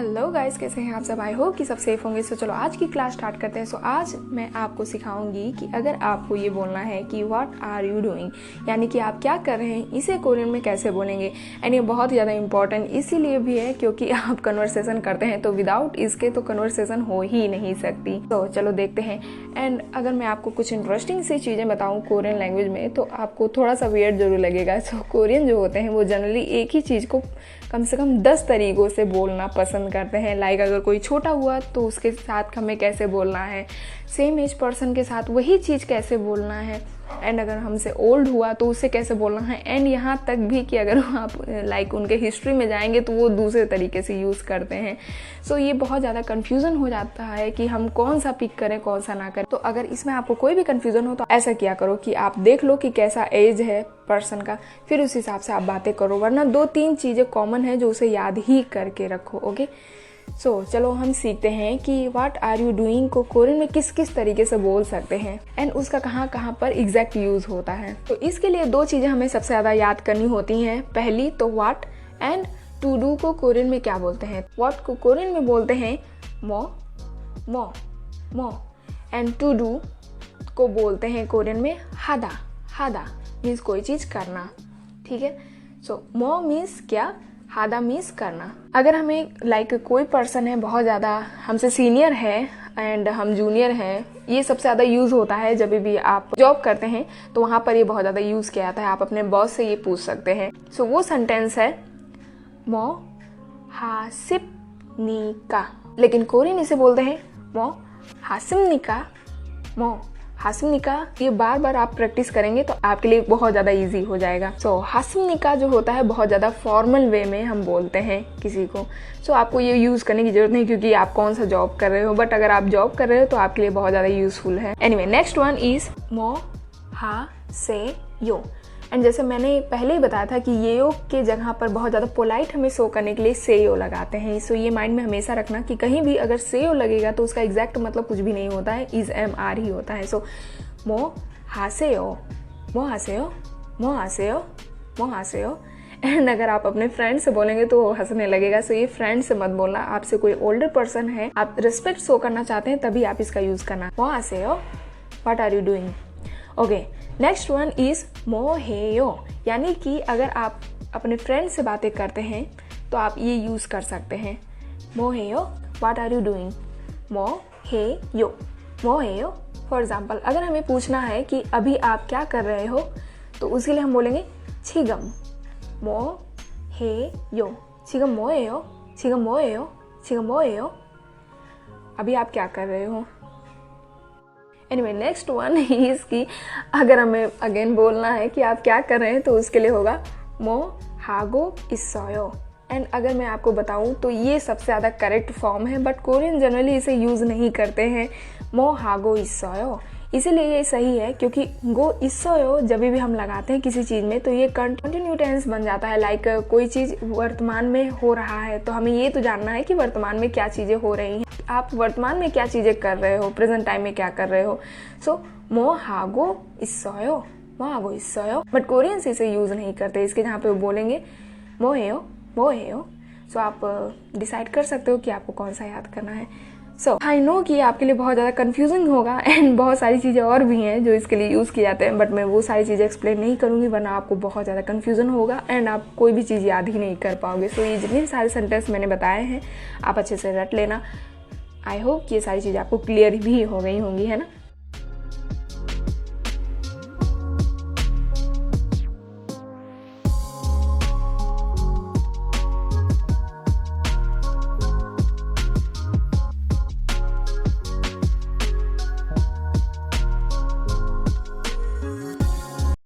Hello guys, कैसे हैं आप सब। आई होप कि सब सेफ होंगे। सो चलो आज की क्लास स्टार्ट करते हैं। सो आज मैं आपको सिखाऊंगी कि अगर आपको ये बोलना है कि व्हाट आर यू डूइंग, यानी कि आप क्या कर रहे हैं, इसे कोरियन में कैसे बोलेंगे। एंड ये बहुत ज़्यादा इंपॉर्टेंट इसीलिए भी है क्योंकि आप कन्वर्सेशन करते हैं तो विदाउट इसके तो कन्वर्सेशन हो ही नहीं सकती। तो चलो देखते हैं। एंड अगर मैं आपको कुछ इंटरेस्टिंग सी चीज़ें बताऊँ कोरियन लैंग्वेज में तो आपको थोड़ा सा वियर्ड जरूर लगेगा। सो कोरियन जो होते हैं वो जनरली एक ही चीज़ को कम से कम 10 तरीक़ों से बोलना पसंद करते हैं। लाइक अगर कोई छोटा हुआ तो उसके साथ हमें कैसे बोलना है, सेम एज पर्सन के साथ वही चीज़ कैसे बोलना है, एंड अगर हमसे ओल्ड हुआ तो उससे कैसे बोलना है। एंड यहाँ तक भी कि अगर आप लाइक उनके हिस्ट्री में जाएंगे तो वो दूसरे तरीके से यूज़ करते हैं। सो ये बहुत ज़्यादा कन्फ्यूज़न हो जाता है कि हम कौन सा पिक करें कौन सा ना करें। तो अगर इसमें आपको कोई भी कन्फ्यूज़न हो तो ऐसा किया करो कि आप देख लो कि कैसा एज है पर्सन का, फिर उस हिसाब से आप बातें करो। वरना 2-3 चीज़ें कॉमन है जो उसे याद ही करके रखो। ओके, सो चलो हम सीखते हैं कि व्हाट आर यू डूइंग को कोरियन में किस किस तरीके से बोल सकते हैं एंड उसका कहाँ कहाँ पर एग्जैक्ट यूज़ होता है। तो इसके लिए 2 चीज़ें हमें सबसे ज़्यादा याद करनी होती हैं। पहली तो व्हाट, एंड टू डू को कोरियन में क्या बोलते हैं। व्हाट को कोरियन में बोलते हैं मो मो मो, एंड टू डू को बोलते हैं कोरियन में हादा हादा, मीन्स कोई चीज़ करना। ठीक है, सो मो मीन्स क्या, हादा मीन्स करना। अगर हमें लाइक कोई पर्सन है बहुत ज़्यादा हमसे सीनियर है एंड हम जूनियर हैं, ये सबसे ज़्यादा यूज़ होता है जब भी आप जॉब करते हैं तो वहाँ पर ये बहुत ज़्यादा यूज़ किया जाता है। आप अपने बॉस से ये पूछ सकते हैं। सो वो सेंटेंस है मो हासिप निका, लेकिन कोरियन इसे बोलते हैं मो हासिम निका मो हासिम निका। ये बार बार आप प्रैक्टिस करेंगे तो आपके लिए बहुत ज़्यादा इजी हो जाएगा। सो हासिम निका जो होता है बहुत ज़्यादा फॉर्मल वे में हम बोलते हैं किसी को। सो आपको ये यूज़ करने की जरूरत नहीं क्योंकि आप कौन सा जॉब कर रहे हो, बट अगर आप जॉब कर रहे हो तो आपके लिए बहुत ज़्यादा यूजफुल है। एनीवे, नेक्स्ट वन इज मो हा से यो। एंड जैसे मैंने पहले ही बताया था कि ये यो के जगह पर बहुत ज़्यादा पोलाइट हमें शो करने के लिए से यो लगाते हैं। सो ये माइंड में हमेशा रखना कि कहीं भी अगर से यो लगेगा तो उसका एग्जैक्ट मतलब कुछ भी नहीं होता है, इज एम आर ही होता है। सो मो हासेयो मो हासेयो मो हासेयो मो हासेयो। एंड अगर आप अपने फ्रेंड से बोलेंगे तो वो हंसने लगेगा। सो ये फ्रेंड से मत बोलना, आपसे कोई ओल्डर पर्सन है, आप रिस्पेक्ट शो करना चाहते हैं तभी आप इसका यूज़ करना। मो हासेयो, what are you doing. Okay, next one is मो हेयो, यानी कि अगर आप अपने फ्रेंड से बातें करते हैं तो आप ये यूज़ कर सकते हैं। मो हेयो, व्हाट आर यू डूइंग। मो हेयो मो हेयो। फॉर एग्जाम्पल अगर हमें पूछना है कि अभी आप क्या कर रहे हो तो उसके लिए हम बोलेंगे छिगम मो हेयो, छिगम मो हेयो, छिगम मो हेयो, छिगम मो हेयो। अभी आप क्या कर रहे हो। एनीवे, नेक्स्ट वन इज कि अगर हमें अगेन बोलना है कि आप क्या कर रहे हैं तो उसके लिए होगा मो हागो इस्सोयो। एंड अगर मैं आपको बताऊं तो ये सबसे ज़्यादा करेक्ट फॉर्म है, बट कोरियन जनरली इसे यूज़ नहीं करते हैं, मो हागो इस्सोयो। इसीलिए ये सही है क्योंकि गो इस्सोयो जब भी हम लगाते हैं किसी चीज़ में तो ये कंटिन्यू टेंस बन जाता है। लाइक कोई चीज़ वर्तमान में हो रहा है तो हमें ये तो जानना है कि वर्तमान में क्या चीज़ें हो रही हैं, आप वर्तमान में क्या चीज़ें कर रहे हो, प्रेजेंट टाइम में क्या कर रहे हो। सो मो हागो इस्सोयो, मो हागो इस्सोयो। बट कोरियंस इसे यूज़ नहीं करते, इसके जहाँ पे वो बोलेंगे मो हेयो मो हेयो। सो आप डिसाइड कर सकते हो कि आपको कौन सा याद करना है। सो आई नो कि आपके लिए बहुत ज़्यादा कन्फ्यूजिंग होगा एंड बहुत सारी चीज़ें और भी हैं जो इसके लिए यूज़ किए जाते हैं, बट मैं वो सारी चीज़ें एक्सप्लेन नहीं करूँगी वरना आपको बहुत ज़्यादा कन्फ्यूजन होगा एंड आप कोई भी चीज़ याद ही नहीं कर पाओगे। सो ये जितने भी सारे सेंटेंस मैंने बताए हैं आप अच्छे से रट लेना। आई होप कि ये सारी चीज़ें आपको क्लियर भी हो गई होंगी, है ना।